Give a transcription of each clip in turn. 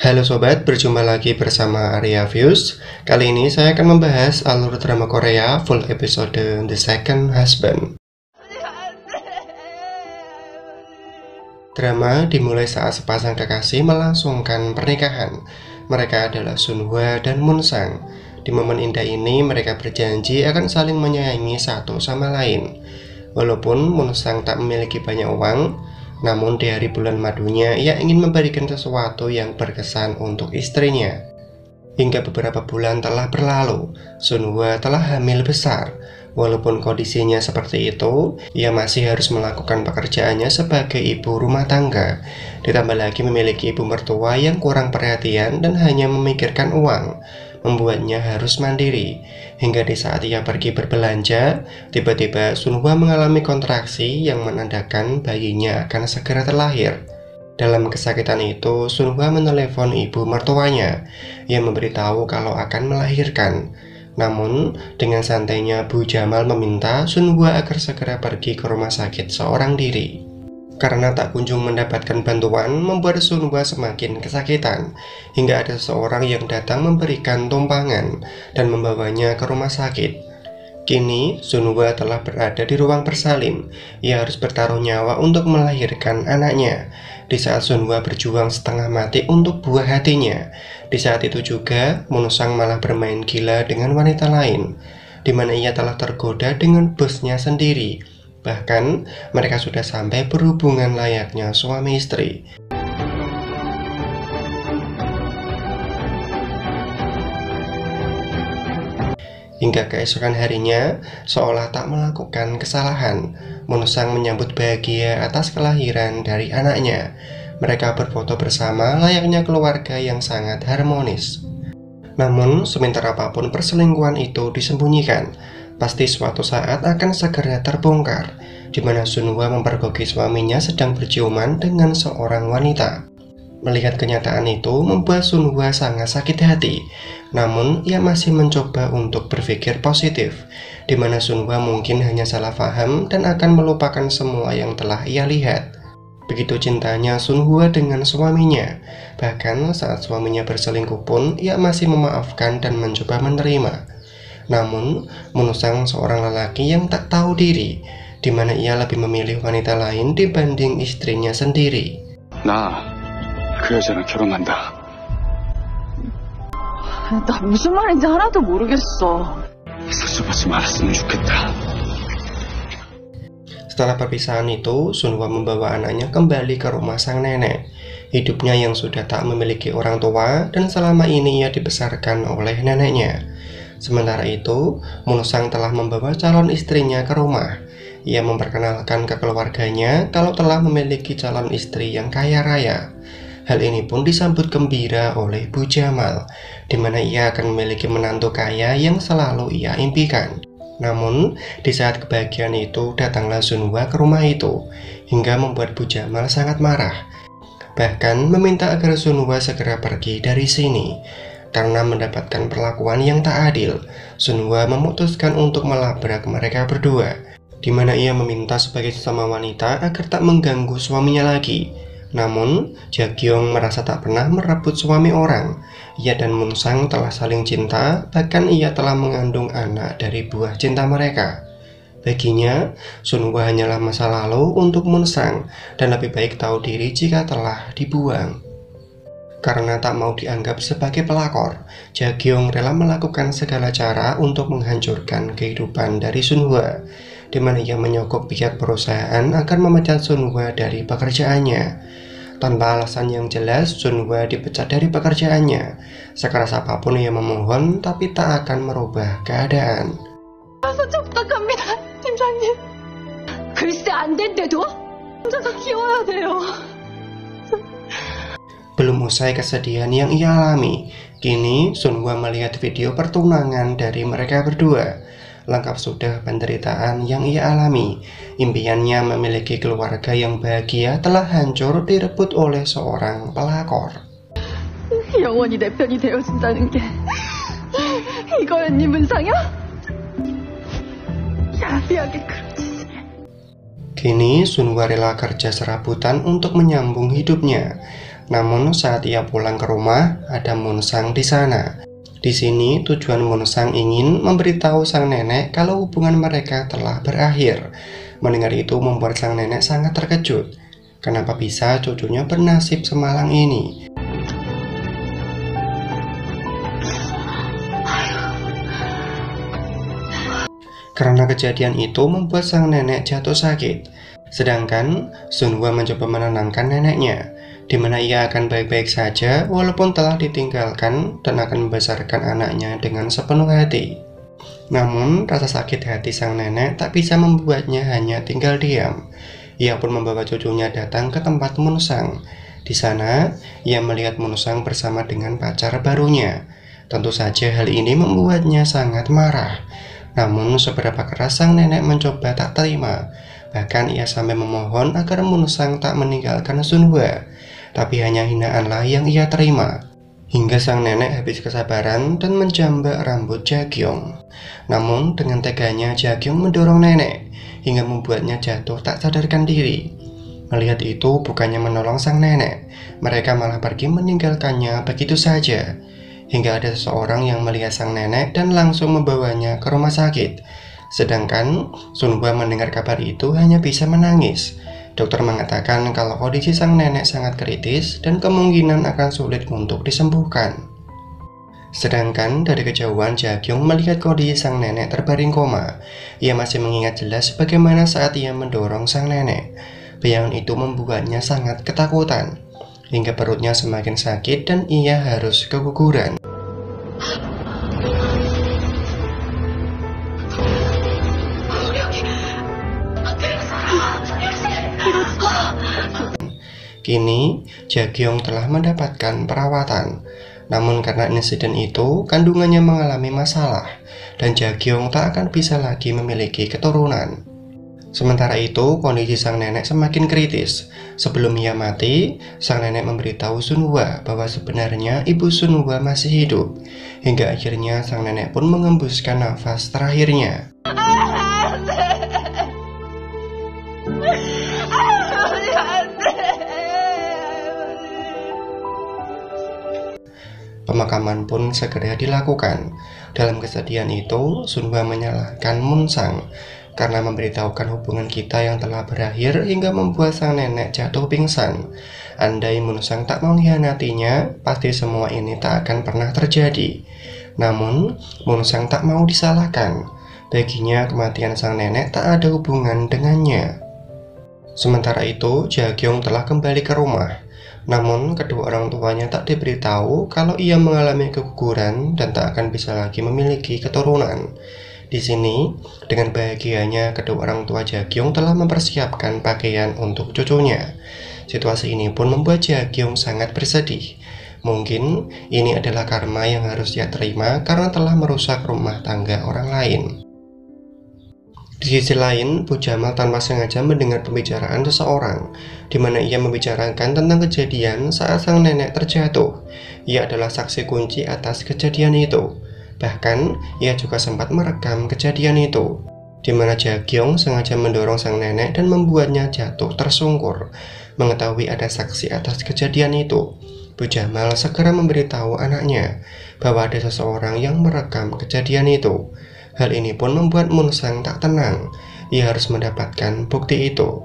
Halo sobat, berjumpa lagi bersama Arya Views. Kali ini saya akan membahas alur drama Korea full episode The Second Husband. Drama dimulai saat sepasang kekasih melangsungkan pernikahan. Mereka adalah Sunhwa dan Moonsang. Di momen indah ini mereka berjanji akan saling menyayangi satu sama lain. Walaupun Moonsang tak memiliki banyak uang, namun di hari bulan madunya ia ingin memberikan sesuatu yang berkesan untuk istrinya. Hingga beberapa bulan telah berlalu, Sunhwa telah hamil besar. Walaupun kondisinya seperti itu, ia masih harus melakukan pekerjaannya sebagai ibu rumah tangga. Ditambah lagi memiliki ibu mertua yang kurang perhatian dan hanya memikirkan uang, membuatnya harus mandiri. Hingga di saat ia pergi berbelanja, tiba-tiba Sunhwa mengalami kontraksi yang menandakan bayinya akan segera terlahir. Dalam kesakitan itu, Sunhwa menelepon ibu mertuanya yang memberitahu kalau akan melahirkan. Namun, dengan santainya Bu Jamal meminta Sunhwa agar segera pergi ke rumah sakit seorang diri. Karena tak kunjung mendapatkan bantuan, membuat Sunhwa semakin kesakitan, hingga ada seseorang yang datang memberikan tumpangan dan membawanya ke rumah sakit. Kini, Sunhwa telah berada di ruang bersalin. Ia harus bertaruh nyawa untuk melahirkan anaknya. Di saat Sunhwa berjuang setengah mati untuk buah hatinya, di saat itu juga Moonsang malah bermain gila dengan wanita lain, di mana ia telah tergoda dengan bosnya sendiri. Bahkan, mereka sudah sampai berhubungan layaknya suami istri. Hingga keesokan harinya, seolah tak melakukan kesalahan, Moonsang menyambut bahagia atas kelahiran dari anaknya. Mereka berfoto bersama layaknya keluarga yang sangat harmonis. Namun, sementara apapun perselingkuhan itu disembunyikan, pasti suatu saat akan segera terbongkar, di mana Sunhwa mempergoki suaminya sedang berciuman dengan seorang wanita. Melihat kenyataan itu membuat Sunhwa sangat sakit hati. Namun ia masih mencoba untuk berpikir positif, di mana Sunhwa mungkin hanya salah paham dan akan melupakan semua yang telah ia lihat. Begitu cintanya Sunhwa dengan suaminya. Bahkan saat suaminya berselingkuh pun ia masih memaafkan dan mencoba menerima. Namun Moonsang seorang lelaki yang tak tahu diri, di mana ia lebih memilih wanita lain dibanding istrinya sendiri. 그 여자랑 결혼한다. 나 무슨 말인지 하나도 모르겠어. 상처받지 말았으면 좋겠다. Setelah perpisahan itu, Sunhwa membawa anaknya kembali ke rumah sang nenek. Hidupnya yang sudah tak memiliki orang tua dan selama ini ia dibesarkan oleh neneknya. Sementara itu, Moonsang telah membawa calon istrinya ke rumah. Ia memperkenalkan ke keluarganya kalau telah memiliki calon istri yang kaya raya. Hal ini pun disambut gembira oleh Bu Jamal, di mana ia akan memiliki menantu kaya yang selalu ia impikan. Namun, di saat kebahagiaan itu datanglah Sunhwa ke rumah itu, hingga membuat Bu Jamal sangat marah. Bahkan meminta agar Sunhwa segera pergi dari sini. Karena mendapatkan perlakuan yang tak adil, Sunhwa memutuskan untuk melabrak mereka berdua, di mana ia meminta sebagai sesama wanita agar tak mengganggu suaminya lagi. Namun, Jaekyung merasa tak pernah merebut suami orang. Ia dan Moonsang telah saling cinta, bahkan ia telah mengandung anak dari buah cinta mereka. Baginya, Sunhwa hanyalah masa lalu untuk Moonsang, dan lebih baik tahu diri jika telah dibuang. Karena tak mau dianggap sebagai pelakor, Jaekyung rela melakukan segala cara untuk menghancurkan kehidupan dari Sunhwa, di mana ia menyogok pihak perusahaan agar memecat Sunhwa dari pekerjaannya. Tanpa alasan yang jelas, Sunhwa dipecat dari pekerjaannya. Sekeras apapun ia memohon, tapi tak akan merubah keadaan. 손좀 부탁합니다, 팀장님. 글쎄 안 된대도 혼자서 키워야 돼요. Belum usai kesedihan yang ia alami, kini Sunhwa melihat video pertunangan dari mereka berdua. Lengkap sudah penderitaan yang ia alami. Impiannya memiliki keluarga yang bahagia telah hancur direbut oleh seorang pelakor. 영원히 내 편이 되어준다는 게 이거였니, 문상이야? 야비하게 그러지. Kini Sunhwa rela kerja serabutan untuk menyambung hidupnya. Namun saat ia pulang ke rumah, ada Munsang di sana. Di sini tujuan Munsang ingin memberitahu sang nenek kalau hubungan mereka telah berakhir. Mendengar itu membuat sang nenek sangat terkejut. Kenapa bisa cucunya bernasib semalang ini? Karena kejadian itu membuat sang nenek jatuh sakit. Sedangkan Sunhwa mencoba menenangkan neneknya, di mana ia akan baik-baik saja walaupun telah ditinggalkan dan akan membesarkan anaknya dengan sepenuh hati. Namun rasa sakit hati sang nenek tak bisa membuatnya hanya tinggal diam. Ia pun membawa cucunya datang ke tempat Munsang. Di sana, ia melihat Munsang bersama dengan pacar barunya. Tentu saja hal ini membuatnya sangat marah. Namun seberapa keras sang nenek mencoba tak terima. Bahkan ia sampai memohon agar Munsang tak meninggalkan Sunhwa. Tapi hanya hinaanlah yang ia terima. Hingga sang nenek habis kesabaran dan menjambak rambut Jakyung. Namun dengan teganya Jakyung mendorong nenek hingga membuatnya jatuh tak sadarkan diri. Melihat itu bukannya menolong sang nenek, mereka malah pergi meninggalkannya begitu saja. Hingga ada seseorang yang melihat sang nenek dan langsung membawanya ke rumah sakit. Sedangkan Sunhwa mendengar kabar itu hanya bisa menangis. Dokter mengatakan kalau kondisi sang nenek sangat kritis dan kemungkinan akan sulit untuk disembuhkan. Sedangkan dari kejauhan Jakyung melihat kondisi sang nenek terbaring koma. Ia masih mengingat jelas bagaimana saat ia mendorong sang nenek. Bayangan itu membuatnya sangat ketakutan, hingga perutnya semakin sakit dan ia harus keguguran. Kini, Jakyung telah mendapatkan perawatan. Namun karena insiden itu, kandungannya mengalami masalah, dan Jakyung tak akan bisa lagi memiliki keturunan. Sementara itu, kondisi sang nenek semakin kritis. Sebelum ia mati, sang nenek memberitahu Sunhwa bahwa sebenarnya ibu Sunhwa masih hidup. Hingga akhirnya sang nenek pun mengembuskan nafas terakhirnya. Pemakaman pun segera dilakukan. Dalam kesedihan itu, Sunhwa menyalahkan Munsang karena memberitahukan hubungan kita yang telah berakhir hingga membuat sang nenek jatuh pingsan. Andai Munsang tak mengkhianatinya, pasti semua ini tak akan pernah terjadi. Namun, Munsang tak mau disalahkan. Baginya kematian sang nenek tak ada hubungan dengannya. Sementara itu, Jakyung telah kembali ke rumah. Namun, kedua orang tuanya tak diberitahu kalau ia mengalami keguguran dan tak akan bisa lagi memiliki keturunan. Di sini, dengan bahagianya kedua orang tua Jakyung telah mempersiapkan pakaian untuk cucunya. Situasi ini pun membuat Jakyung sangat bersedih. Mungkin ini adalah karma yang harus ia terima karena telah merusak rumah tangga orang lain. Di sisi lain, Bu Jamal tanpa sengaja mendengar pembicaraan seseorang, di mana ia membicarakan tentang kejadian saat sang nenek terjatuh. Ia adalah saksi kunci atas kejadian itu. Bahkan, ia juga sempat merekam kejadian itu, di mana Jakyung sengaja mendorong sang nenek dan membuatnya jatuh tersungkur. Mengetahui ada saksi atas kejadian itu, Bu Jamal segera memberitahu anaknya bahwa ada seseorang yang merekam kejadian itu. Hal ini pun membuat Munsang tak tenang. Ia harus mendapatkan bukti itu.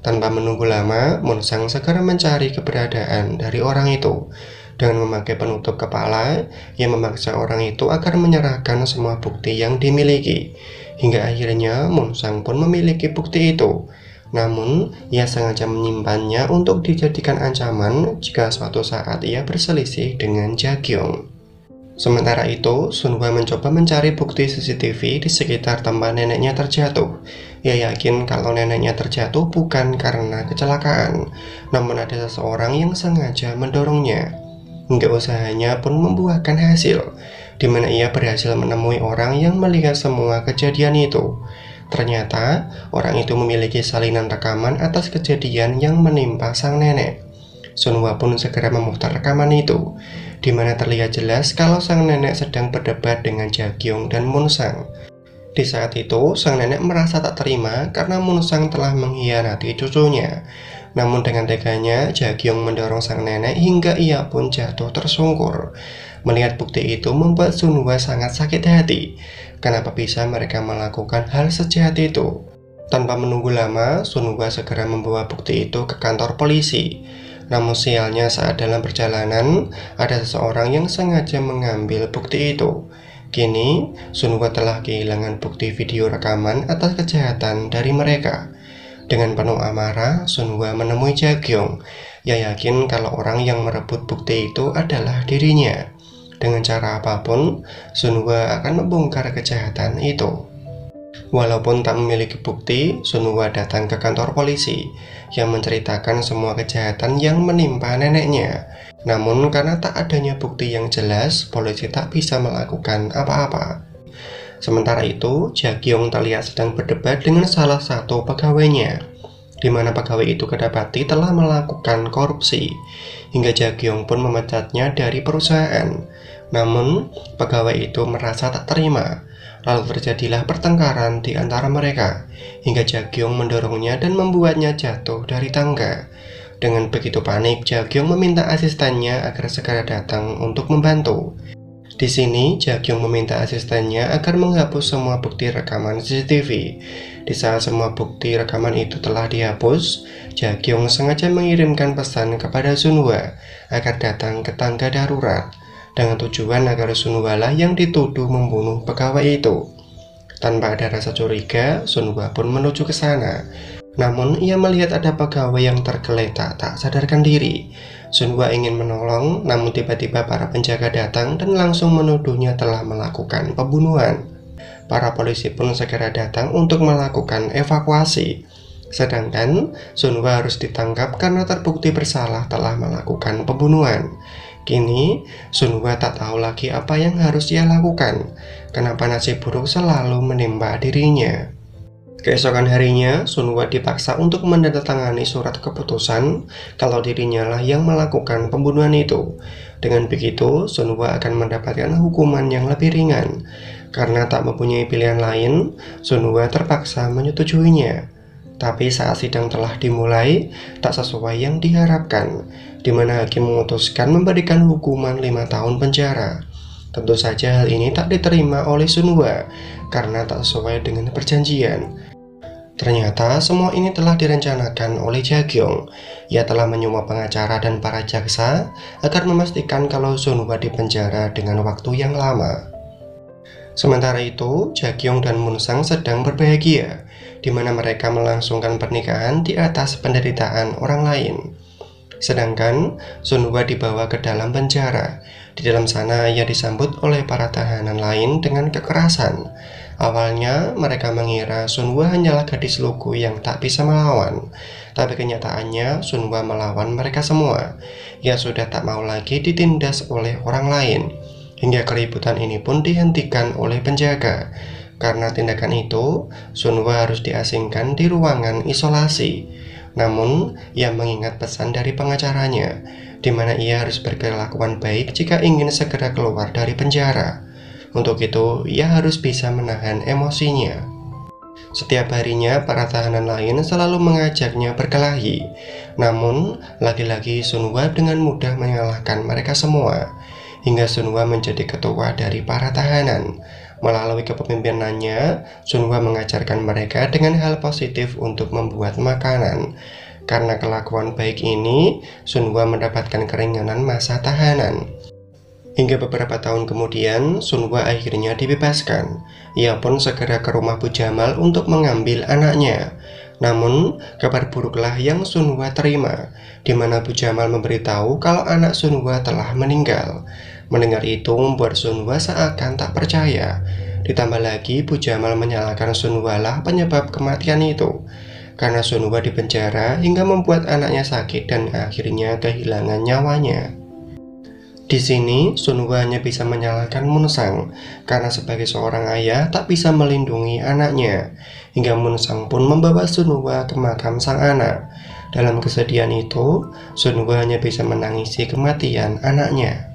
Tanpa menunggu lama, Munsang segera mencari keberadaan dari orang itu. Dengan memakai penutup kepala, ia memaksa orang itu agar menyerahkan semua bukti yang dimiliki. Hingga akhirnya Munsang pun memiliki bukti itu. Namun, ia sengaja menyimpannya untuk dijadikan ancaman jika suatu saat ia berselisih dengan Jakyung. Sementara itu, Sunhwa mencoba mencari bukti CCTV di sekitar tempat neneknya terjatuh. Ia yakin kalau neneknya terjatuh bukan karena kecelakaan, namun ada seseorang yang sengaja mendorongnya. Hingga usahanya pun membuahkan hasil, di mana ia berhasil menemui orang yang melihat semua kejadian itu. Ternyata, orang itu memiliki salinan rekaman atas kejadian yang menimpa sang nenek. Sunhwa pun segera memutar rekaman itu, di mana terlihat jelas kalau sang nenek sedang berdebat dengan Jakyung dan Munsang. Di saat itu, sang nenek merasa tak terima karena Munsang telah mengkhianati cucunya. Namun dengan teganya, Jae-kyung mendorong sang nenek hingga ia pun jatuh tersungkur. Melihat bukti itu membuat Sunhwa sangat sakit hati. Kenapa bisa mereka melakukan hal sejahat itu? Tanpa menunggu lama, Sunhwa segera membawa bukti itu ke kantor polisi. Namun sialnya saat dalam perjalanan, ada seseorang yang sengaja mengambil bukti itu. Kini, Sunhwa telah kehilangan bukti video rekaman atas kejahatan dari mereka. Dengan penuh amarah, Sunhwa menemui Jae-kyung. Ia yakin kalau orang yang merebut bukti itu adalah dirinya. Dengan cara apapun, Sunhwa akan membongkar kejahatan itu. Walaupun tak memiliki bukti, Sunhwa datang ke kantor polisi yang menceritakan semua kejahatan yang menimpa neneknya. Namun karena tak adanya bukti yang jelas, polisi tak bisa melakukan apa-apa. Sementara itu, Jae-kyung terlihat sedang berdebat dengan salah satu pegawainya, di mana pegawai itu kedapati telah melakukan korupsi, hingga Jae-kyung pun memecatnya dari perusahaan. Namun, pegawai itu merasa tak terima. Lalu terjadilah pertengkaran di antara mereka, hingga Jae-kyung mendorongnya dan membuatnya jatuh dari tangga. Dengan begitu panik, Jae-kyung meminta asistennya agar segera datang untuk membantu. Di sini, Jae-kyung meminta asistennya agar menghapus semua bukti rekaman CCTV. Di saat semua bukti rekaman itu telah dihapus, Jae-kyung sengaja mengirimkan pesan kepada Sunhwa agar datang ke tangga darurat, dengan tujuan agar Sunhwa lah yang dituduh membunuh pegawai itu. Tanpa ada rasa curiga, Sunhwa pun menuju ke sana. Namun, ia melihat ada pegawai yang tergeletak tak sadarkan diri. Sunhwa ingin menolong, namun tiba-tiba para penjaga datang dan langsung menuduhnya telah melakukan pembunuhan. Para polisi pun segera datang untuk melakukan evakuasi. Sedangkan Sunhwa harus ditangkap karena terbukti bersalah telah melakukan pembunuhan. Kini, Sunhwa tak tahu lagi apa yang harus ia lakukan. Kenapa nasib buruk selalu menimpa dirinya. Keesokan harinya, Sunhwa dipaksa untuk menandatangani surat keputusan kalau dirinya lah yang melakukan pembunuhan itu. Dengan begitu, Sunhwa akan mendapatkan hukuman yang lebih ringan. Karena tak mempunyai pilihan lain, Sunhwa terpaksa menyetujuinya. Tapi saat sidang telah dimulai, tak sesuai yang diharapkan, di mana hakim memutuskan memberikan hukuman 5 tahun penjara. Tentu saja hal ini tak diterima oleh Sunhwa karena tak sesuai dengan perjanjian. Ternyata semua ini telah direncanakan oleh Jae-kyung. Ia telah menyuap pengacara dan para jaksa agar memastikan kalau Sunhwa dipenjara dengan waktu yang lama. Sementara itu, Jae-kyung dan Moon-sang sedang berbahagia, di mana mereka melangsungkan pernikahan di atas penderitaan orang lain. Sedangkan Sunhwa dibawa ke dalam penjara. Di dalam sana ia disambut oleh para tahanan lain dengan kekerasan. Awalnya mereka mengira Sunhwa hanyalah gadis lugu yang tak bisa melawan. Tapi kenyataannya Sunhwa melawan mereka semua. Ia sudah tak mau lagi ditindas oleh orang lain. Hingga keributan ini pun dihentikan oleh penjaga. Karena tindakan itu, Sunhwa harus diasingkan di ruangan isolasi. Namun, ia mengingat pesan dari pengacaranya, di mana ia harus berkelakuan baik jika ingin segera keluar dari penjara. Untuk itu, ia harus bisa menahan emosinya. Setiap harinya, para tahanan lain selalu mengajaknya berkelahi. Namun, lagi-lagi Sunhwa dengan mudah mengalahkan mereka semua. Hingga Sunhwa menjadi ketua dari para tahanan. Melalui kepemimpinannya, Sunhwa mengajarkan mereka dengan hal positif untuk membuat makanan. Karena kelakuan baik ini, Sunhwa mendapatkan keringanan masa tahanan. Hingga beberapa tahun kemudian, Sunhwa akhirnya dibebaskan. Ia pun segera ke rumah Bu Jamal untuk mengambil anaknya. Namun, kabar buruklah yang Sunhwa terima, di mana Bu Jamal memberitahu kalau anak Sunhwa telah meninggal. Mendengar itu membuat Sunhwa seakan tak percaya. Ditambah lagi, Bu Jamal menyalahkan Sunhwa lah penyebab kematian itu. Karena Sunhwa dipenjara hingga membuat anaknya sakit dan akhirnya kehilangan nyawanya. Di sini, Sunhwa hanya bisa menyalahkan Moon-sang karena sebagai seorang ayah tak bisa melindungi anaknya. Hingga Moon-sang pun membawa Sunhwa ke makam sang anak. Dalam kesedihan itu, Sunhwa hanya bisa menangisi kematian anaknya.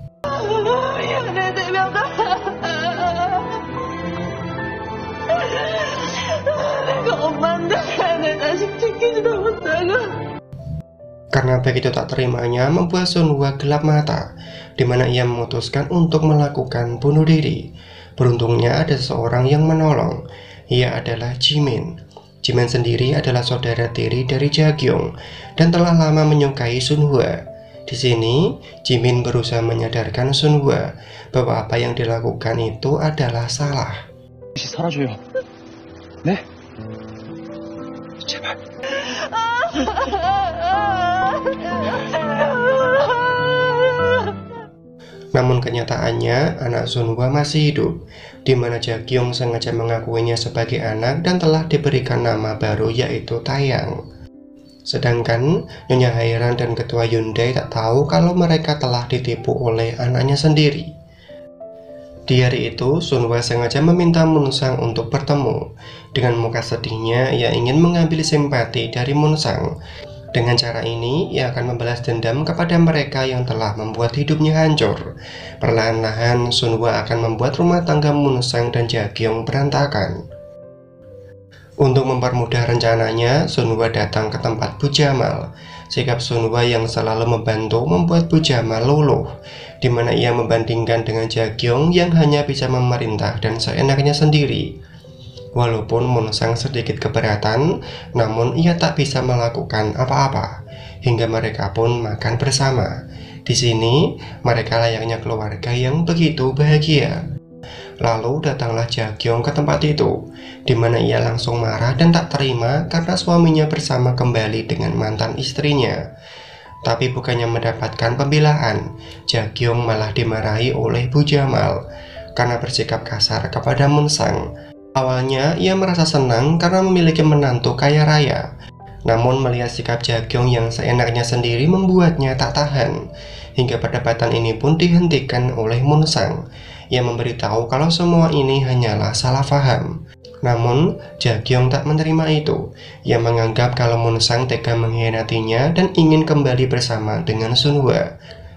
Karena begitu tak terimanya membuat Sunhwa gelap mata, di mana ia memutuskan untuk melakukan bunuh diri. Beruntungnya ada seseorang yang menolong. Ia adalah Jimin. Jimin sendiri adalah saudara tiri dari Jaekyung dan telah lama menyukai Sunhwa. Di sini, Jimin berusaha menyadarkan Sunhwa bahwa apa yang dilakukan itu adalah salah. 사라져요. 네? 제발. Namun kenyataannya anak Sunhwa masih hidup, di mana Jaekyung sengaja mengakuinya sebagai anak dan telah diberikan nama baru yaitu Taeyang. Sedangkan Nyonya Hairan dan Ketua Hyundai tak tahu kalau mereka telah ditipu oleh anaknya sendiri. Di hari itu, Sunhwa sengaja meminta Munsang untuk bertemu. Dengan muka sedihnya, ia ingin mengambil simpati dari Munsang. Dengan cara ini, ia akan membalas dendam kepada mereka yang telah membuat hidupnya hancur. Perlahan-lahan, Sunhwa akan membuat rumah tangga Munsang dan Jaekyung berantakan. Untuk mempermudah rencananya, Sunhwa datang ke tempat Bu Jamal. Sikap Sunhwa yang selalu membantu membuat Bu Jamal luluh, di mana ia membandingkan dengan Jaekyung yang hanya bisa memerintah dan seenaknya sendiri. Walaupun Munsang sedikit keberatan, namun ia tak bisa melakukan apa-apa, hingga mereka pun makan bersama. Di sini, mereka layaknya keluarga yang begitu bahagia. Lalu datanglah Jaekyung ke tempat itu, di mana ia langsung marah dan tak terima karena suaminya bersama kembali dengan mantan istrinya. Tapi bukannya mendapatkan pembelaan, Jaekyung malah dimarahi oleh Bu Jamal karena bersikap kasar kepada Munsang. Awalnya ia merasa senang karena memiliki menantu kaya raya. Namun melihat sikap Jaekyung yang seenaknya sendiri membuatnya tak tahan. Hingga perdebatan ini pun dihentikan oleh Munsang. Ia memberitahu kalau semua ini hanyalah salah paham. Namun Jaekyung tak menerima itu. Ia menganggap kalau Munsang tega mengkhianatinya dan ingin kembali bersama dengan Sunhwa.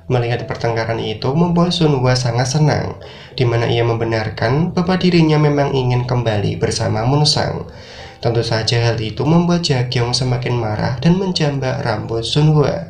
Melihat pertengkaran itu membuat Sunhwa sangat senang, di mana ia membenarkan bahwa dirinya memang ingin kembali bersama Munsang. Tentu saja hal itu membuat Jaekyung semakin marah dan menjambak rambut Sunhwa.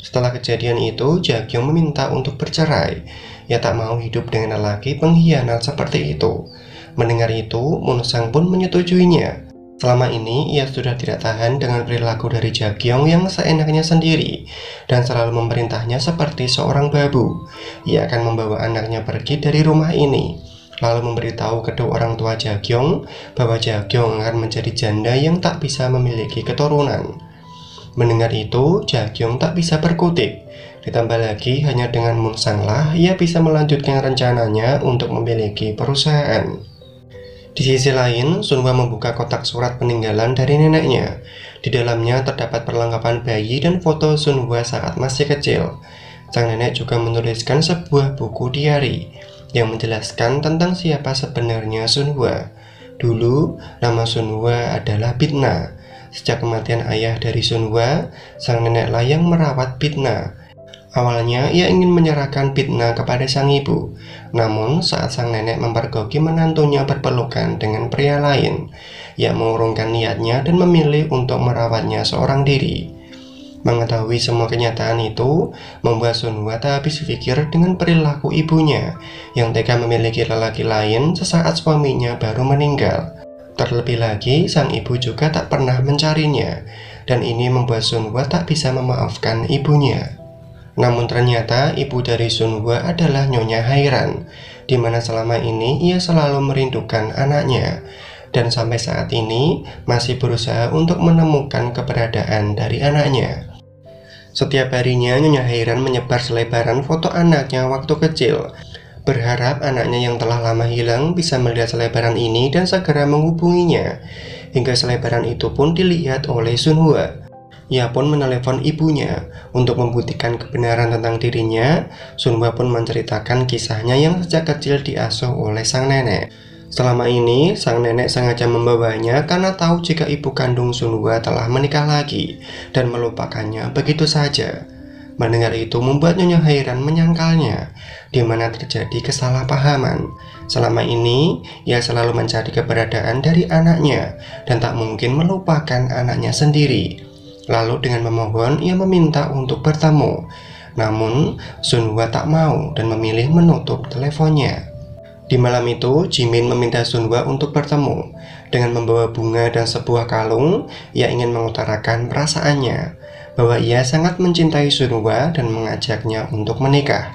Setelah kejadian itu, Jaekyung meminta untuk bercerai. Ia tak mau hidup dengan lelaki pengkhianat seperti itu. Mendengar itu, Munsang pun menyetujuinya. Selama ini, ia sudah tidak tahan dengan perilaku dari Jaekyung yang seenaknya sendiri dan selalu memerintahnya seperti seorang babu. Ia akan membawa anaknya pergi dari rumah ini, lalu memberitahu kedua orang tua Jaekyung bahwa Jaekyung akan menjadi janda yang tak bisa memiliki keturunan. Mendengar itu, Jaekyung tak bisa berkutik. Ditambah lagi, hanya dengan Munsang lah ia bisa melanjutkan rencananya untuk memiliki perusahaan. Di sisi lain, Sunhwa membuka kotak surat peninggalan dari neneknya. Di dalamnya terdapat perlengkapan bayi dan foto Sunhwa saat masih kecil. Sang nenek juga menuliskan sebuah buku diari yang menjelaskan tentang siapa sebenarnya Sunhwa. Dulu, nama Sunhwa adalah Bitna. Sejak kematian ayah dari Sunhwa, sang neneklah yang merawat Bitna. Awalnya ia ingin menyerahkan Bitna kepada sang ibu, namun saat sang nenek mempergoki menantunya berpelukan dengan pria lain, ia mengurungkan niatnya dan memilih untuk merawatnya seorang diri. Mengetahui semua kenyataan itu, membuat Sunhwa tak habis pikir dengan perilaku ibunya yang tega memiliki lelaki lain sesaat suaminya baru meninggal. Terlebih lagi, sang ibu juga tak pernah mencarinya, dan ini membuat Sunhwa tak bisa memaafkan ibunya. Namun ternyata ibu dari Sunhwa adalah Nyonya Hairan, di mana selama ini ia selalu merindukan anaknya, dan sampai saat ini masih berusaha untuk menemukan keberadaan dari anaknya. Setiap harinya Nyonya Hairan menyebar selebaran foto anaknya waktu kecil, berharap anaknya yang telah lama hilang bisa melihat selebaran ini dan segera menghubunginya. Hingga selebaran itu pun dilihat oleh Sunhwa. Ia pun menelepon ibunya untuk membuktikan kebenaran tentang dirinya. Sunhwa pun menceritakan kisahnya yang sejak kecil diasuh oleh sang nenek. Selama ini, sang nenek sengaja membawanya karena tahu jika ibu kandung Sunhwa telah menikah lagi dan melupakannya begitu saja. Mendengar itu membuat Nyonya Hairan menyangkalnya, di mana terjadi kesalahpahaman. Selama ini, ia selalu mencari keberadaan dari anaknya dan tak mungkin melupakan anaknya sendiri. Lalu dengan memohon, ia meminta untuk bertemu. Namun, Sunhwa tak mau dan memilih menutup teleponnya. Di malam itu, Jimin meminta Sunhwa untuk bertemu. Dengan membawa bunga dan sebuah kalung, ia ingin mengutarakan perasaannya bahwa ia sangat mencintai Sunhwa dan mengajaknya untuk menikah.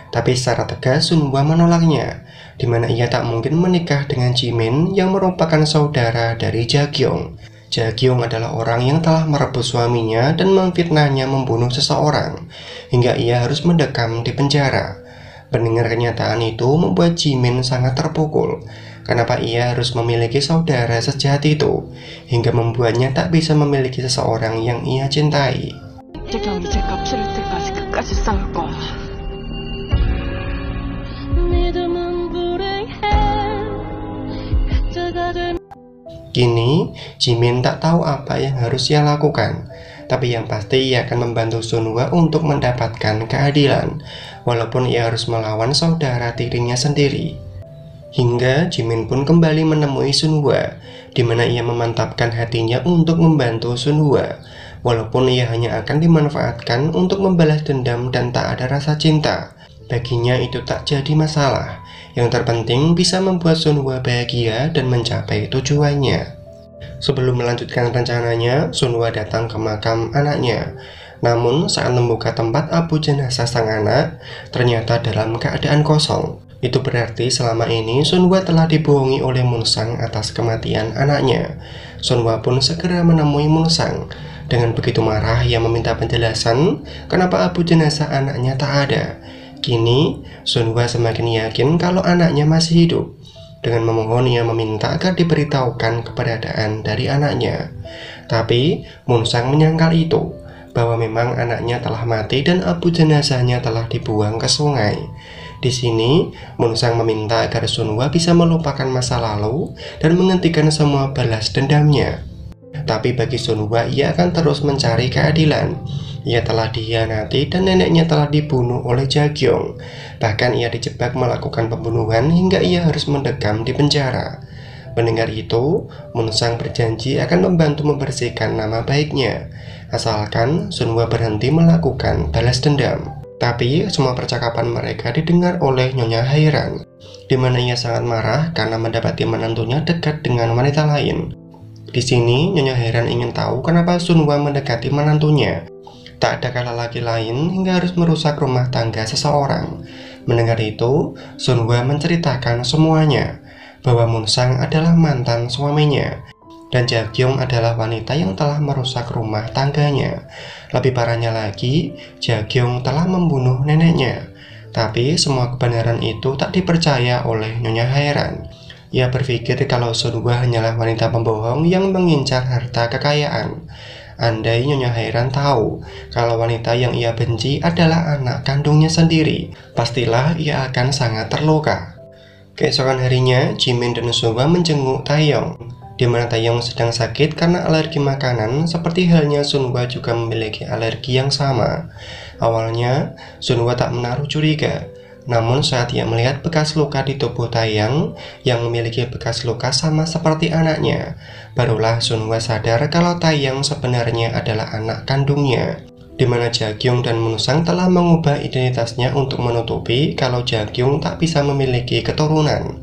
Tapi secara tegas Sunhwa menolaknya, di mana ia tak mungkin menikah dengan Jimin yang merupakan saudara dari Jaekyung. Jaekyung adalah orang yang telah merebut suaminya dan memfitnahnya membunuh seseorang, hingga ia harus mendekam di penjara. Mendengar kenyataan itu membuat Jimin sangat terpukul. Kenapa ia harus memiliki saudara sejahat itu, hingga membuatnya tak bisa memiliki seseorang yang ia cintai. 태경이 제 값 치를 때까지 끝까지 싸울 거야. Kini, Jimin tak tahu apa yang harus ia lakukan. Tapi yang pasti ia akan membantu Sunhwa untuk mendapatkan keadilan, walaupun ia harus melawan saudara tirinya sendiri. Hingga Jimin pun kembali menemui Sunhwa, di mana ia memantapkan hatinya untuk membantu Sunhwa, walaupun ia hanya akan dimanfaatkan untuk membalas dendam dan tak ada rasa cinta. Baginya itu tak jadi masalah. Yang terpenting bisa membuat Sunhwa bahagia dan mencapai tujuannya. Sebelum melanjutkan rencananya, Sunhwa datang ke makam anaknya. Namun saat membuka tempat abu jenazah sang anak, ternyata dalam keadaan kosong. Itu berarti selama ini Sunhwa telah dibohongi oleh Munsang atas kematian anaknya. Sunhwa pun segera menemui Munsang. Dengan begitu marah, ia meminta penjelasan kenapa abu jenazah anaknya tak ada. Kini, Sunhwa semakin yakin kalau anaknya masih hidup. Dengan memohon, ia meminta agar diberitahukan keberadaan dari anaknya. Tapi, Munsang menyangkal itu, bahwa memang anaknya telah mati dan abu jenazahnya telah dibuang ke sungai. Di sini, Munsang meminta agar Sunhwa bisa melupakan masa lalu dan menghentikan semua balas dendamnya. Tapi bagi Sunhwa, ia akan terus mencari keadilan. Ia telah dikhianati dan neneknya telah dibunuh oleh Jaekyung. Bahkan ia dijebak melakukan pembunuhan hingga ia harus mendekam di penjara. Mendengar itu, Munsang berjanji akan membantu membersihkan nama baiknya, asalkan Sunhwa berhenti melakukan balas dendam. Tapi semua percakapan mereka didengar oleh Nyonya Hairan, di mana ia sangat marah karena mendapati menantunya dekat dengan wanita lain. Di sini, Nyonya Hairan ingin tahu kenapa Sunhwa mendekati menantunya. Tak ada kala laki lain hingga harus merusak rumah tangga seseorang. Mendengar itu, Sunhwa menceritakan semuanya, bahwa Munsang adalah mantan suaminya, dan Jaekyung adalah wanita yang telah merusak rumah tangganya. Lebih parahnya lagi, Jaekyung telah membunuh neneknya. Tapi semua kebenaran itu tak dipercaya oleh Nyonya Hairan. Ia berpikir kalau Sunhwa hanyalah wanita pembohong yang mengincar harta kekayaan. Andai Nyonya Hairan tahu kalau wanita yang ia benci adalah anak kandungnya sendiri, pastilah ia akan sangat terluka. Keesokan harinya, Jimin dan Sunhwa menjenguk Taeyong, di mana Taeyong sedang sakit karena alergi makanan, seperti halnya Sunhwa juga memiliki alergi yang sama. Awalnya, Sunhwa tak menaruh curiga, namun saat ia melihat bekas luka di tubuh Taeyong yang memiliki bekas luka sama seperti anaknya, barulah Sunhwa sadar kalau Taeyong sebenarnya adalah anak kandungnya, di mana Jaekyung dan Munsang telah mengubah identitasnya untuk menutupi kalau Jaekyung tak bisa memiliki keturunan.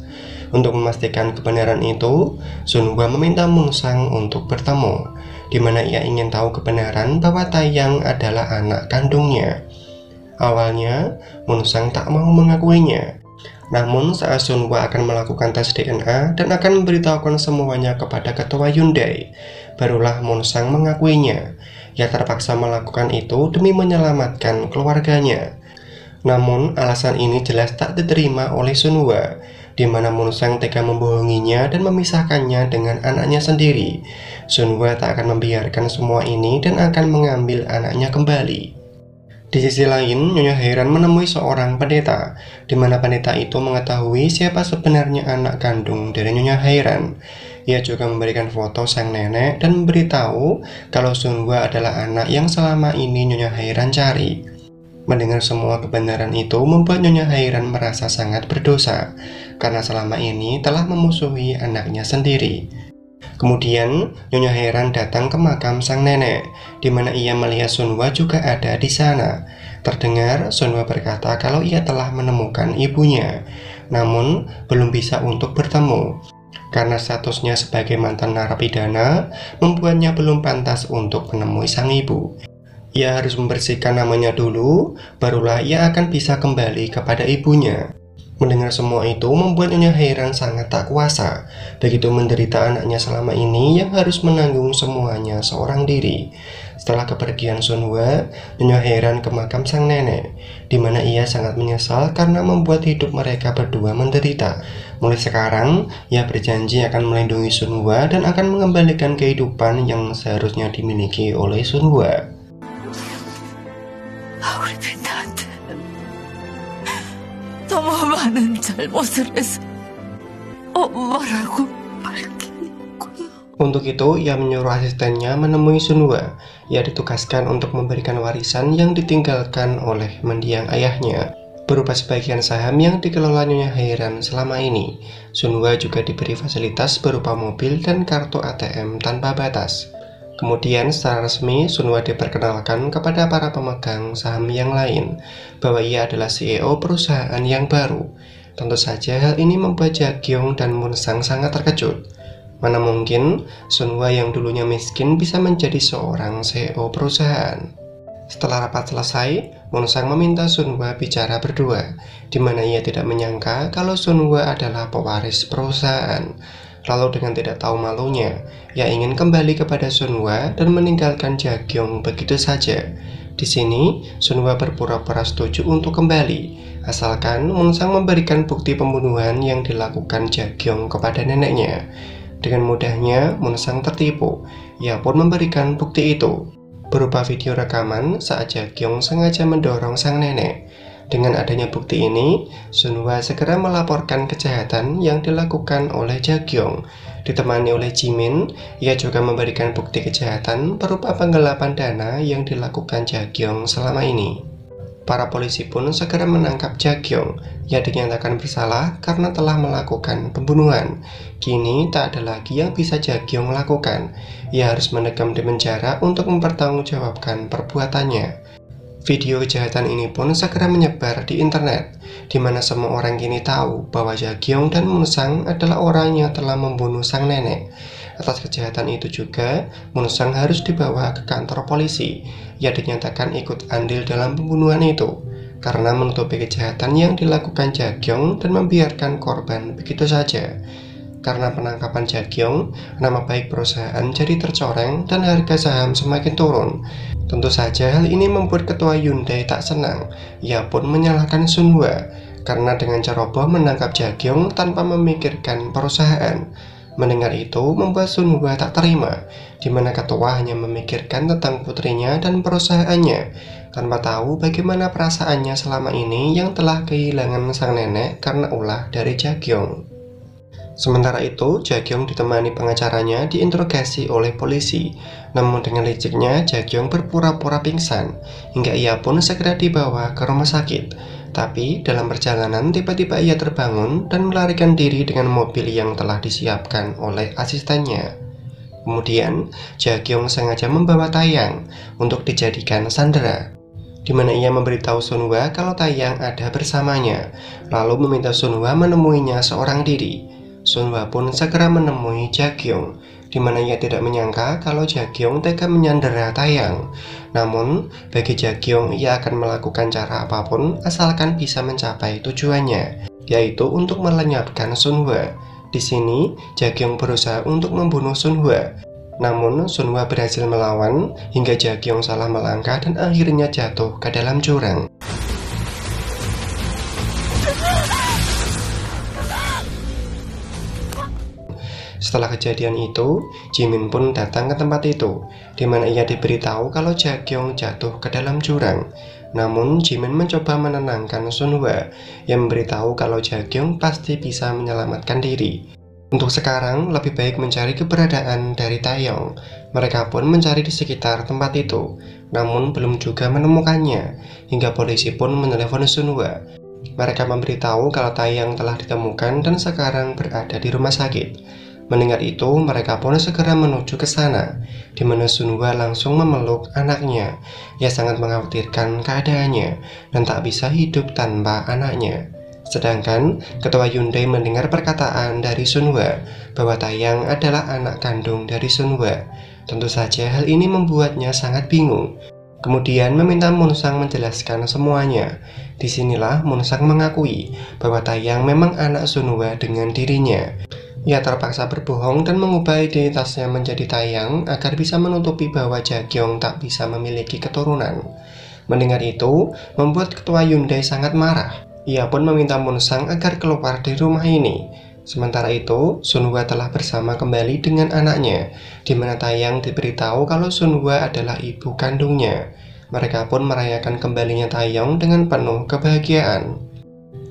Untuk memastikan kebenaran itu, Sunhwa meminta Munsang untuk bertemu, di mana ia ingin tahu kebenaran bahwa Taeyong adalah anak kandungnya. Awalnya, Munsang tak mau mengakuinya. Namun saat Sunhwa akan melakukan tes DNA dan akan memberitahukan semuanya kepada ketua Hyundai, barulah Munsang mengakuinya. Ia terpaksa melakukan itu demi menyelamatkan keluarganya. Namun alasan ini jelas tak diterima oleh Sunhwa, di mana Munsang tega membohonginya dan memisahkannya dengan anaknya sendiri. Sunhwa tak akan membiarkan semua ini dan akan mengambil anaknya kembali. Di sisi lain, Nyonya Hairan menemui seorang pendeta, di mana pendeta itu mengetahui siapa sebenarnya anak kandung dari Nyonya Hairan. Ia juga memberikan foto sang nenek dan memberitahu kalau Sunhwa adalah anak yang selama ini Nyonya Hairan cari. Mendengar semua kebenaran itu membuat Nyonya Hairan merasa sangat berdosa, karena selama ini telah memusuhi anaknya sendiri. Kemudian, Nyonya heran datang ke makam sang nenek, di mana ia melihat Sunhwa juga ada di sana. Terdengar Sunhwa berkata kalau ia telah menemukan ibunya, namun belum bisa untuk bertemu. Karena statusnya sebagai mantan narapidana, membuatnya belum pantas untuk menemui sang ibu. Ia harus membersihkan namanya dulu, barulah ia akan bisa kembali kepada ibunya. Mendengar semua itu membuat Nyonya heran sangat tak kuasa. Begitu menderita anaknya selama ini yang harus menanggung semuanya seorang diri. Setelah kepergian Sunhwa, Nyonya heran ke makam sang nenek, di mana ia sangat menyesal karena membuat hidup mereka berdua menderita. Mulai sekarang, ia berjanji akan melindungi Sunhwa dan akan mengembalikan kehidupan yang seharusnya dimiliki oleh Sunhwa. 우리 빈다한테 너무 많은 잘못을 해서 엄마라고 밝히고. Untuk itu, ia menyuruh asistennya menemui Sunhwa. Ia ditugaskan untuk memberikan warisan yang ditinggalkan oleh mendiang ayahnya, berupa sebagian saham yang dikelola Nyonya heran selama ini. Sunhwa juga diberi fasilitas berupa mobil dan kartu ATM tanpa batas. Kemudian secara resmi Sunhwa diperkenalkan kepada para pemegang saham yang lain bahwa ia adalah CEO perusahaan yang baru. Tentu saja hal ini membuat Jae-kyung dan Moon-sang sangat terkejut. Mana mungkin Sunhwa yang dulunya miskin bisa menjadi seorang CEO perusahaan. Setelah rapat selesai, Moon-sang meminta Sunhwa bicara berdua, di mana ia tidak menyangka kalau Sunhwa adalah pewaris perusahaan. Lalu dengan tidak tahu malunya, ia ingin kembali kepada Sunhwa dan meninggalkan Jae-kyung begitu saja. Di sini, Sunhwa berpura-pura setuju untuk kembali, asalkan Moon-sang memberikan bukti pembunuhan yang dilakukan Jae-kyung kepada neneknya. Dengan mudahnya, Moon-sang tertipu. Ia pun memberikan bukti itu, berupa video rekaman saat Jae-kyung sengaja mendorong sang nenek. Dengan adanya bukti ini, Sunhwa segera melaporkan kejahatan yang dilakukan oleh Jae-kyung. Ditemani oleh Jimin, ia juga memberikan bukti kejahatan berupa penggelapan dana yang dilakukan Jae-kyung selama ini. Para polisi pun segera menangkap Jae-kyung. Ia dinyatakan bersalah karena telah melakukan pembunuhan. Kini tak ada lagi yang bisa Jae-kyung lakukan. Ia harus mendekam di penjara untuk mempertanggungjawabkan perbuatannya. Video kejahatan ini pun segera menyebar di internet, di mana semua orang kini tahu bahwa Jae-kyung dan Moon-sang adalah orang yang telah membunuh sang nenek. Atas kejahatan itu juga, Moon-sang harus dibawa ke kantor polisi. Ia dinyatakan ikut andil dalam pembunuhan itu, karena menutupi kejahatan yang dilakukan Jae-kyung dan membiarkan korban begitu saja. Karena penangkapan Jae-kyung, nama baik perusahaan jadi tercoreng dan harga saham semakin turun. Tentu saja hal ini membuat ketua Hyundai tak senang. Ia pun menyalahkan Sunhwa karena dengan ceroboh menangkap Jae-kyung tanpa memikirkan perusahaan. Mendengar itu membuat Sunhwa tak terima, di mana ketua hanya memikirkan tentang putrinya dan perusahaannya, tanpa tahu bagaimana perasaannya selama ini yang telah kehilangan sang nenek karena ulah dari Jae-kyung. Sementara itu, Jae-kyung ditemani pengacaranya diinterogasi oleh polisi. Namun dengan liciknya, Jae-kyung berpura-pura pingsan, hingga ia pun segera dibawa ke rumah sakit. Tapi dalam perjalanan tiba-tiba ia terbangun dan melarikan diri dengan mobil yang telah disiapkan oleh asistennya. Kemudian, Jae-kyung sengaja membawa Taeyang untuk dijadikan sandera, di mana ia memberitahu Sunhwa kalau Taeyang ada bersamanya, lalu meminta Sunhwa menemuinya seorang diri. Sunhwa pun segera menemui Jae-kyung, di mana ia tidak menyangka kalau Jae-kyung tega menyandera Taeyang. Namun, bagi Jae-kyung ia akan melakukan cara apapun asalkan bisa mencapai tujuannya, yaitu untuk melenyapkan Sunhwa. Di sini, Jae-kyung berusaha untuk membunuh Sunhwa. Namun, Sunhwa berhasil melawan hingga Jae-kyung salah melangkah dan akhirnya jatuh ke dalam jurang. Setelah kejadian itu, Jimin pun datang ke tempat itu, di mana ia diberitahu kalau Jae-kyung jatuh ke dalam jurang. Namun, Jimin mencoba menenangkan Sunhwa, yang memberitahu kalau Jae-kyung pasti bisa menyelamatkan diri. Untuk sekarang, lebih baik mencari keberadaan dari Taeyong. Mereka pun mencari di sekitar tempat itu, namun belum juga menemukannya, hingga polisi pun menelepon Sunhwa. Mereka memberitahu kalau Taeyang telah ditemukan dan sekarang berada di rumah sakit. Mendengar itu, mereka pun segera menuju ke sana, di mana Sunhwa langsung memeluk anaknya. Ia sangat mengkhawatirkan keadaannya dan tak bisa hidup tanpa anaknya. Sedangkan Ketua Hyundai mendengar perkataan dari Sunhwa bahwa Taeyang adalah anak kandung dari Sunhwa. Tentu saja hal ini membuatnya sangat bingung. Kemudian meminta Munsang menjelaskan semuanya. Disinilah Munsang mengakui bahwa Taeyang memang anak Sunhwa dengan dirinya. Ia terpaksa berbohong dan mengubah identitasnya menjadi Taeyang agar bisa menutupi bahwa Jaekyung tak bisa memiliki keturunan. Mendengar itu, membuat Ketua Hyundai sangat marah. Ia pun meminta Munsang agar keluar dari rumah ini. Sementara itu, Sunhwa telah bersama kembali dengan anaknya, di mana Taeyang diberitahu kalau Sunhwa adalah ibu kandungnya. Mereka pun merayakan kembalinya Taeyang dengan penuh kebahagiaan.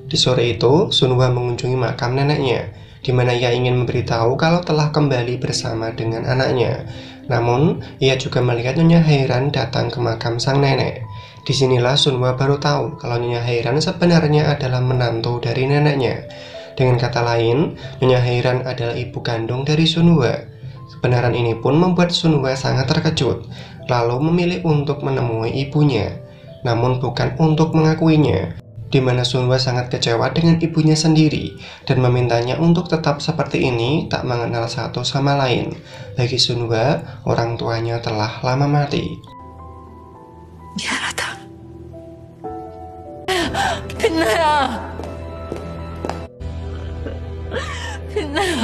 Di sore itu, Sunhwa mengunjungi makam neneknya, di mana ia ingin memberitahu kalau telah kembali bersama dengan anaknya. Namun, ia juga melihat Nyonya Heiran datang ke makam sang nenek. Disinilah Sunhwa baru tahu kalau Nyonya Heiran sebenarnya adalah menantu dari neneknya. Dengan kata lain, Nyonya Heiran adalah ibu kandung dari Sunhwa. Kebenaran ini pun membuat Sunhwa sangat terkejut, lalu memilih untuk menemui ibunya, namun bukan untuk mengakuinya, di mana Sunhwa sangat kecewa dengan ibunya sendiri dan memintanya untuk tetap seperti ini, tak mengenal satu sama lain. Bagi Sunhwa, orang tuanya telah lama mati. 미안하다. 빛나야. 빛나야.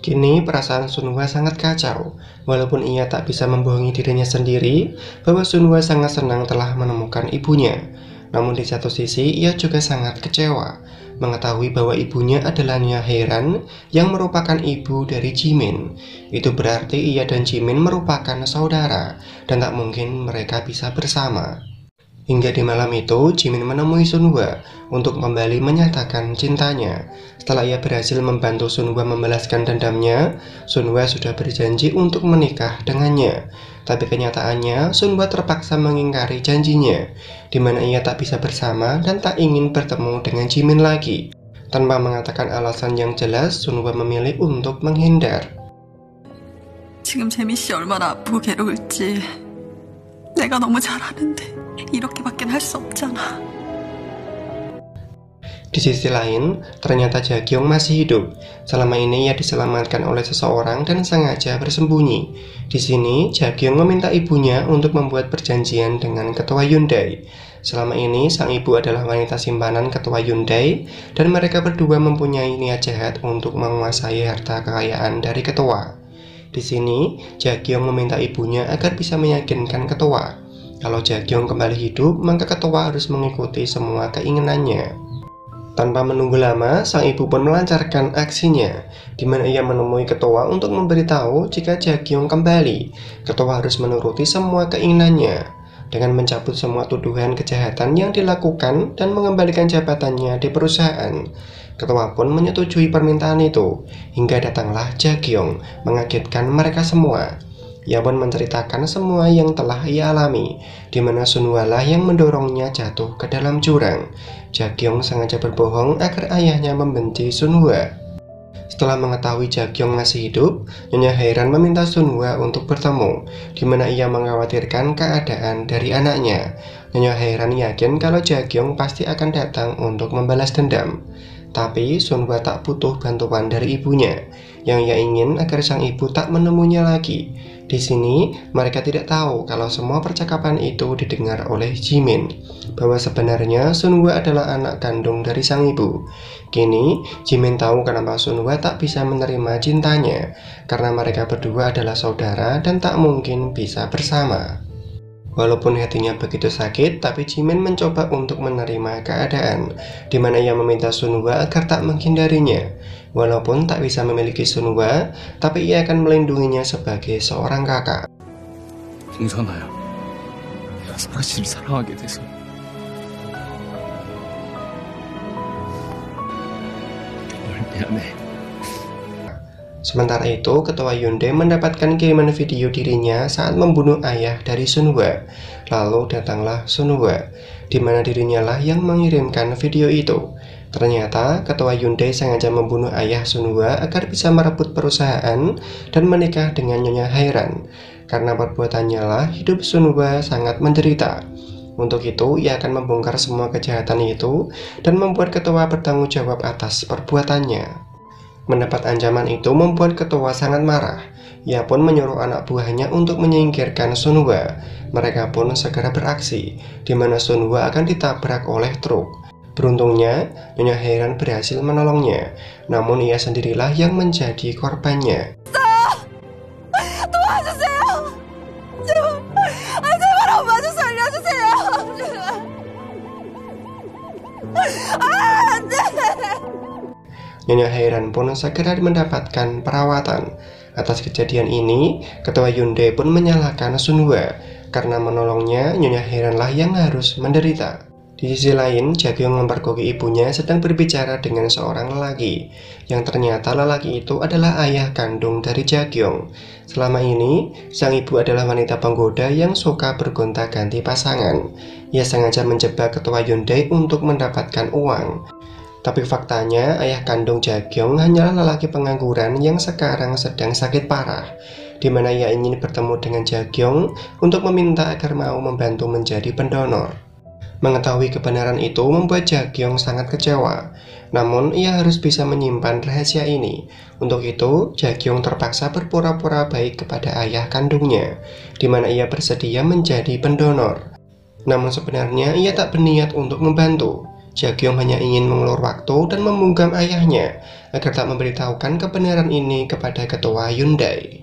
Kini perasaan Sunhwa sangat kacau. Walaupun ia tak bisa membohongi dirinya sendiri bahwa Sunhwa sangat senang telah menemukan ibunya. Namun di satu sisi ia juga sangat kecewa mengetahui bahwa ibunya adalah Nyonya Heiran yang merupakan ibu dari Jimin. Itu berarti ia dan Jimin merupakan saudara dan tak mungkin mereka bisa bersama. Hingga di malam itu, Jimin menemui Sunhwa untuk kembali menyatakan cintanya. Setelah ia berhasil membantu Sunhwa membalaskan dendamnya, Sunhwa sudah berjanji untuk menikah dengannya. Tapi kenyataannya, Sunhwa terpaksa mengingkari janjinya, di mana ia tak bisa bersama dan tak ingin bertemu dengan Jimin lagi. Tanpa mengatakan alasan yang jelas, Sunhwa memilih untuk menghindar. 지금 재민 씨 얼마나 아프고 괴로울지 내가 너무 잘 아는데 이렇게밖엔 할 수 없잖아. Di sisi lain, ternyata Jaekyung masih hidup. Selama ini ia diselamatkan oleh seseorang dan sengaja bersembunyi. Di sini, Jaekyung meminta ibunya untuk membuat perjanjian dengan Ketua Hyundai. Selama ini, sang ibu adalah wanita simpanan Ketua Hyundai, dan mereka berdua mempunyai niat jahat untuk menguasai harta kekayaan dari Ketua. Di sini, Jaekyung meminta ibunya agar bisa meyakinkan Ketua. Kalau Jaekyung kembali hidup, maka Ketua harus mengikuti semua keinginannya. Tanpa menunggu lama, sang ibu pun melancarkan aksinya, di mana ia menemui Ketua untuk memberitahu jika Jaekyung kembali. Ketua harus menuruti semua keinginannya, dengan mencabut semua tuduhan kejahatan yang dilakukan dan mengembalikan jabatannya di perusahaan. Ketua pun menyetujui permintaan itu, hingga datanglah Jaekyung, mengagetkan mereka semua. Ia pun menceritakan semua yang telah ia alami, di mana Sunhwa lah yang mendorongnya jatuh ke dalam jurang. Jaekyung sengaja berbohong agar ayahnya membenci Sunhwa. Setelah mengetahui Jaekyung masih hidup, Nyonya Heiran meminta Sunhwa untuk bertemu, di mana ia mengkhawatirkan keadaan dari anaknya. Nyonya Heiran yakin kalau Jaekyung pasti akan datang untuk membalas dendam. Tapi Sunhwa tak butuh bantuan dari ibunya, yang ia ingin agar sang ibu tak menemuinya lagi. Di sini, mereka tidak tahu kalau semua percakapan itu didengar oleh Jimin, bahwa sebenarnya Sunhwa adalah anak kandung dari sang ibu. Kini, Jimin tahu kenapa Sunhwa tak bisa menerima cintanya, karena mereka berdua adalah saudara dan tak mungkin bisa bersama. Walaupun hatinya begitu sakit, tapi Jimin mencoba untuk menerima keadaan, di mana ia meminta Sunhwa agar tak menghindarinya. Walaupun tak bisa memiliki Sunhwa, tapi ia akan melindunginya sebagai seorang kakak. 동선아야, 내가 설아 씨를 사랑하게 돼서 정말 미안해. Sementara itu, Ketua Hyundai mendapatkan kiriman video dirinya saat membunuh ayah dari Sunhwa. Lalu datanglah Sunhwa. di mana dirinya lah yang mengirimkan video itu. Ternyata ketua Hyundai sengaja membunuh ayah Sunhwa agar bisa merebut perusahaan dan menikah dengan Nyonya Hairan. Karena perbuatannya lah hidup Sunhwa sangat menderita. Untuk itu, ia akan membongkar semua kejahatan itu dan membuat ketua bertanggung jawab atas perbuatannya. Mendapat ancaman itu membuat ketua sangat marah. Ia pun menyuruh anak buahnya untuk menyingkirkan Sunhwa. Mereka pun segera beraksi, di mana Sunhwa akan ditabrak oleh truk. Beruntungnya, Nyonya Hairan berhasil menolongnya, namun ia sendirilah yang menjadi korbannya. Nyonya Hairan pun segera mendapatkan perawatan. Atas kejadian ini, ketua Hyundai pun menyalahkan Sunhwa, karena menolongnya Nyonya Hairan lah yang harus menderita. Di sisi lain, Jae-kyung mempergoki ibunya sedang berbicara dengan seorang lelaki, yang ternyata lelaki itu adalah ayah kandung dari Jae-kyung. Selama ini, sang ibu adalah wanita penggoda yang suka bergonta-ganti pasangan. Ia sengaja menjebak ketua Hyundai untuk mendapatkan uang. Tapi faktanya, ayah kandung Jae-kyung hanyalah lelaki pengangguran yang sekarang sedang sakit parah, di mana ia ingin bertemu dengan Jae-kyung untuk meminta agar mau membantu menjadi pendonor. Mengetahui kebenaran itu membuat Jae-kyung sangat kecewa. Namun ia harus bisa menyimpan rahasia ini. Untuk itu, Jae-kyung terpaksa berpura-pura baik kepada ayah kandungnya, di mana ia bersedia menjadi pendonor. Namun sebenarnya ia tak berniat untuk membantu. Jae-kyung hanya ingin mengulur waktu dan membungkam ayahnya agar tak memberitahukan kebenaran ini kepada ketua Hyundai.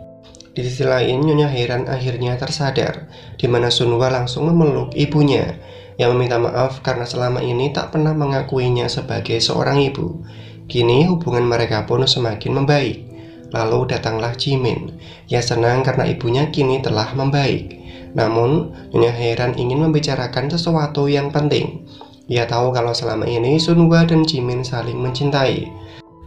Di sisi lain, Nyonya Hairan akhirnya tersadar, di mana Sunhwa langsung memeluk ibunya, yang meminta maaf karena selama ini tak pernah mengakuinya sebagai seorang ibu. Kini hubungan mereka pun semakin membaik. Lalu datanglah Jimin. Ia senang karena ibunya kini telah membaik. Namun, Nyonya Hairan ingin membicarakan sesuatu yang penting. Ia tahu kalau selama ini Sunhwa dan Jimin saling mencintai.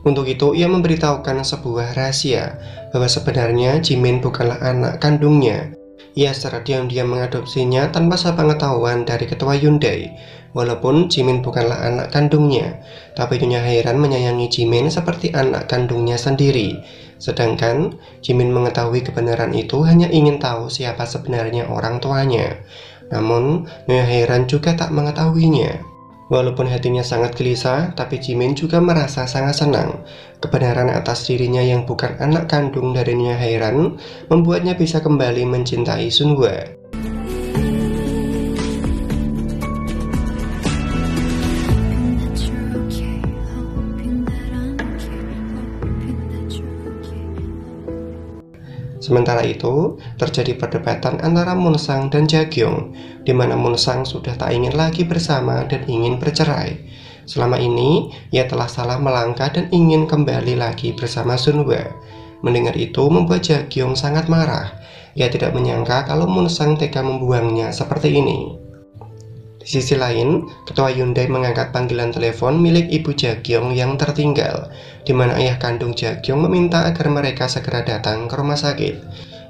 Untuk itu, ia memberitahukan sebuah rahasia, bahwa sebenarnya Jimin bukanlah anak kandungnya. Ia secara diam-diam mengadopsinya tanpa sepengetahuan dari ketua Hyundai. Walaupun Jimin bukanlah anak kandungnya, tapi Nyonya Hairan menyayangi Jimin seperti anak kandungnya sendiri. Sedangkan Jimin mengetahui kebenaran itu hanya ingin tahu siapa sebenarnya orang tuanya. Namun Nyonya Hairan juga tak mengetahuinya. Walaupun hatinya sangat gelisah, tapi Jimin juga merasa sangat senang. Kebenaran atas dirinya yang bukan anak kandung dari Nyonya Hairan membuatnya bisa kembali mencintai Sunhwa. Sementara itu, terjadi perdebatan antara Moonsang dan Jae-kyung, di mana Moonsang sudah tak ingin lagi bersama dan ingin bercerai. Selama ini, ia telah salah melangkah dan ingin kembali lagi bersama Sunhwa. Mendengar itu membuat Jae-kyung sangat marah. Ia tidak menyangka kalau Moonsang tega membuangnya seperti ini. Di sisi lain, ketua Hyundai mengangkat panggilan telepon milik ibu Jae-kyung yang tertinggal, di mana ayah kandung Jae-kyung meminta agar mereka segera datang ke rumah sakit.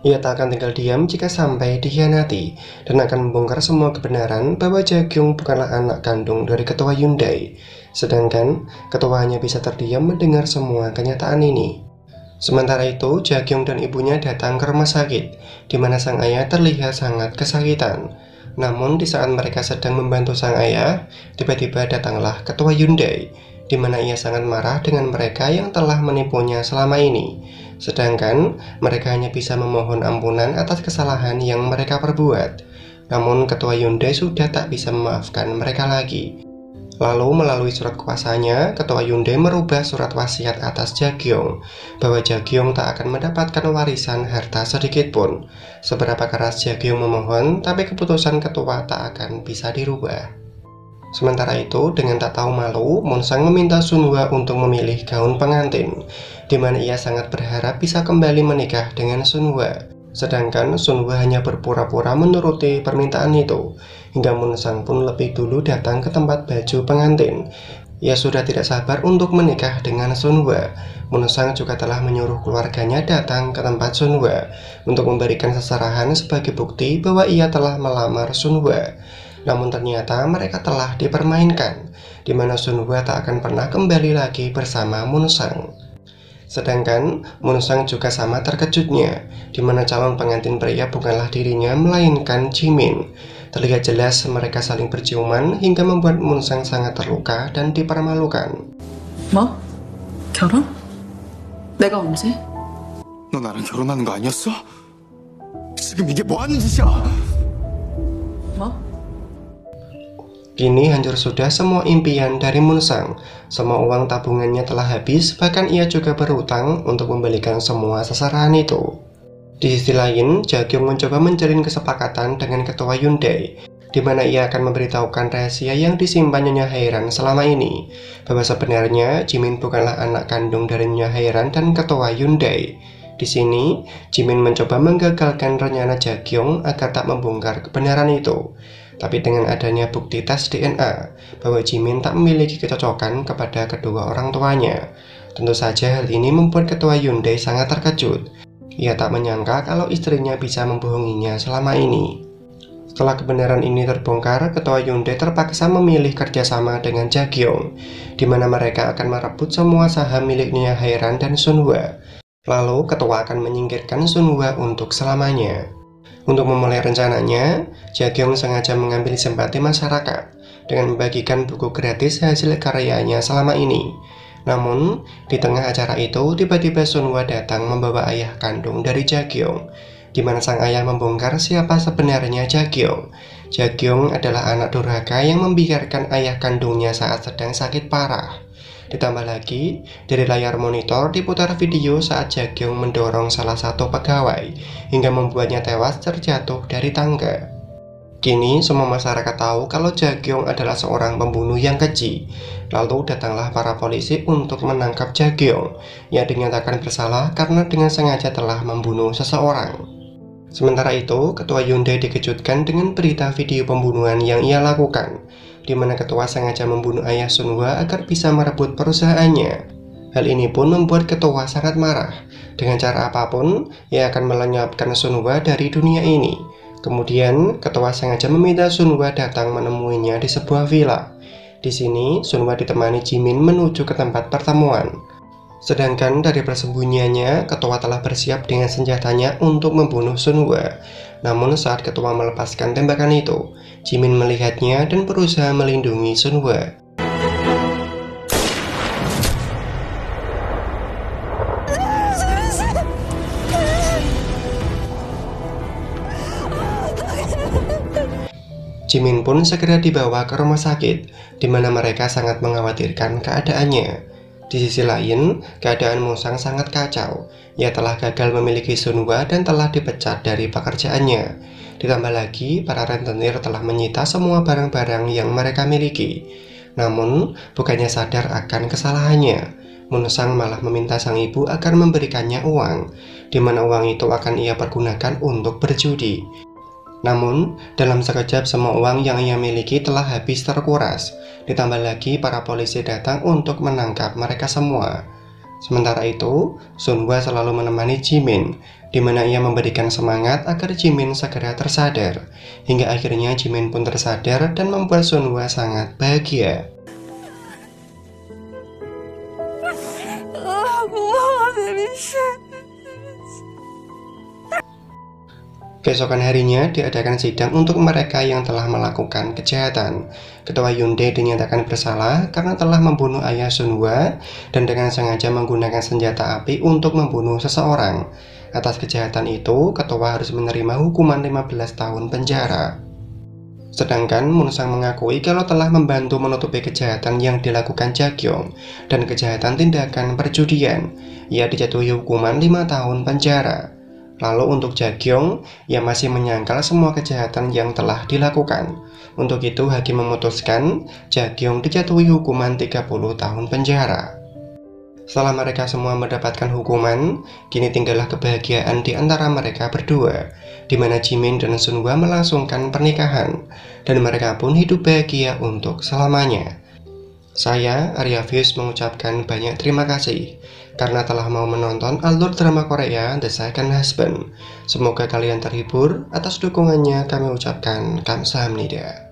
Ia tak akan tinggal diam jika sampai dikhianati, dan akan membongkar semua kebenaran bahwa Jae-kyung bukanlah anak kandung dari ketua Hyundai. Sedangkan, ketua hanya bisa terdiam mendengar semua kenyataan ini. Sementara itu, Jae-kyung dan ibunya datang ke rumah sakit, di mana sang ayah terlihat sangat kesakitan. Namun di saat mereka sedang membantu sang ayah, tiba-tiba datanglah ketua Hyundai, di mana ia sangat marah dengan mereka yang telah menipunya selama ini. Sedangkan mereka hanya bisa memohon ampunan atas kesalahan yang mereka perbuat. Namun ketua Hyundai sudah tak bisa memaafkan mereka lagi. Lalu melalui surat kuasanya, ketua Hyundai merubah surat wasiat atas Jae-kyung, bahwa Jae-kyung tak akan mendapatkan warisan harta sedikit pun. Seberapa keras Jae-kyung memohon, tapi keputusan ketua tak akan bisa dirubah. Sementara itu, dengan tak tahu malu, Moonsang meminta Sunhwa untuk memilih gaun pengantin, di mana ia sangat berharap bisa kembali menikah dengan Sunhwa. Sedangkan Sunhwa hanya berpura-pura menuruti permintaan itu, hingga Moonsang pun lebih dulu datang ke tempat baju pengantin. Ia sudah tidak sabar untuk menikah dengan Sunhwa. Moonsang juga telah menyuruh keluarganya datang ke tempat Sunhwa untuk memberikan seserahan sebagai bukti bahwa ia telah melamar Sunhwa. Namun ternyata mereka telah dipermainkan, di mana Sunhwa tak akan pernah kembali lagi bersama Munsang. Sedangkan Munsang juga sama terkejutnya, di mana calon pengantin pria bukanlah dirinya melainkan Jimin. Terlihat jelas mereka saling berciuman hingga membuat Munsang sangat terluka dan dipermalukan. 뭐? 결혼? 내가 언제? 너 나랑 결혼하는 거 아니었어? 지금 이게 뭐 하는 짓이야? 뭐? Kini hancur sudah semua impian dari Munsang. Semua uang tabungannya telah habis, bahkan ia juga berhutang untuk membelikan semua seserahan itu. Di sisi lain, Jaekyung mencoba menjalin kesepakatan dengan ketua Hyundai, di mana ia akan memberitahukan rahasia yang disimpan Nyonya Hairan selama ini, bahwa sebenarnya Jimin bukanlah anak kandung dari Nyonya Hairan dan ketua Hyundai. Di sini, Jimin mencoba menggagalkan rencana Jaekyung agar tak membongkar kebenaran itu. Tapi dengan adanya bukti tes DNA bahwa Jimin tak memiliki kecocokan kepada kedua orang tuanya, tentu saja hal ini membuat ketua Hyundai sangat terkejut. Ia tak menyangka kalau istrinya bisa membohonginya selama ini. Setelah kebenaran ini terbongkar, ketua Hyundai terpaksa memilih kerjasama dengan Jaekyung, di mana mereka akan merebut semua saham miliknya Hairan dan Sunhwa. Lalu ketua akan menyingkirkan Sunhwa untuk selamanya. Untuk memulai rencananya, Jaekyung sengaja mengambil simpati masyarakat dengan membagikan buku gratis hasil karyanya selama ini. Namun, di tengah acara itu, tiba-tiba Sunhwa datang membawa ayah kandung dari Jaekyung, di mana sang ayah membongkar siapa sebenarnya Jaekyung. Jaekyung adalah anak durhaka yang membiarkan ayah kandungnya saat sedang sakit parah. Ditambah lagi, dari layar monitor diputar video saat Jaekyung mendorong salah satu pegawai hingga membuatnya tewas terjatuh dari tangga. Kini semua masyarakat tahu kalau Jaekyung adalah seorang pembunuh yang keji. Lalu datanglah para polisi untuk menangkap Jaekyung yang dinyatakan bersalah karena dengan sengaja telah membunuh seseorang. Sementara itu, ketua Hyundai dikejutkan dengan berita video pembunuhan yang ia lakukan, di mana ketua sengaja membunuh ayah Sunhwa agar bisa merebut perusahaannya. Hal ini pun membuat ketua sangat marah. Dengan cara apapun, ia akan melenyapkan Sunhwa dari dunia ini. Kemudian, ketua sengaja meminta Sunhwa datang menemuinya di sebuah villa. Di sini, Sunhwa ditemani Jimin menuju ke tempat pertemuan. Sedangkan dari persembunyiannya, ketua telah bersiap dengan senjatanya untuk membunuh Sunhwa. Namun saat ketua melepaskan tembakan itu, Jimin melihatnya dan berusaha melindungi Sunhwa. Jimin pun segera dibawa ke rumah sakit, di mana mereka sangat mengkhawatirkan keadaannya. Di sisi lain, keadaan Munsang sangat kacau. Ia telah gagal memiliki Sunhwa dan telah dipecat dari pekerjaannya. Ditambah lagi, para rentenir telah menyita semua barang-barang yang mereka miliki. Namun, bukannya sadar akan kesalahannya, Munsang malah meminta sang ibu agar memberikannya uang, di mana uang itu akan ia pergunakan untuk berjudi. Namun, dalam sekejap semua uang yang ia miliki telah habis terkuras. Ditambah lagi para polisi datang untuk menangkap mereka semua. Sementara itu, Sunhwa selalu menemani Jimin, di mana ia memberikan semangat agar Jimin segera tersadar. Hingga akhirnya Jimin pun tersadar dan membuat Sunhwa sangat bahagia. Keesokan harinya diadakan sidang untuk mereka yang telah melakukan kejahatan. Ketua Hyundai dinyatakan bersalah karena telah membunuh ayah Sunhwa dan dengan sengaja menggunakan senjata api untuk membunuh seseorang. Atas kejahatan itu, ketua harus menerima hukuman 15 tahun penjara. Sedangkan Munsang mengakui kalau telah membantu menutupi kejahatan yang dilakukan Jaekyung dan kejahatan tindakan perjudian. Ia dijatuhi hukuman 5 tahun penjara. Lalu untuk Jaekyung, ia masih menyangkal semua kejahatan yang telah dilakukan. Untuk itu hakim memutuskan Jaekyung dijatuhi hukuman 30 tahun penjara. Setelah mereka semua mendapatkan hukuman, kini tinggallah kebahagiaan di antara mereka berdua, di mana Jimin dan Sunhwa melangsungkan pernikahan, dan mereka pun hidup bahagia untuk selamanya. Saya, Arya Views, mengucapkan banyak terima kasih karena telah mau menonton alur drama Korea The Second Husband. Semoga kalian terhibur. Atas dukungannya kami ucapkan kamsahamnida.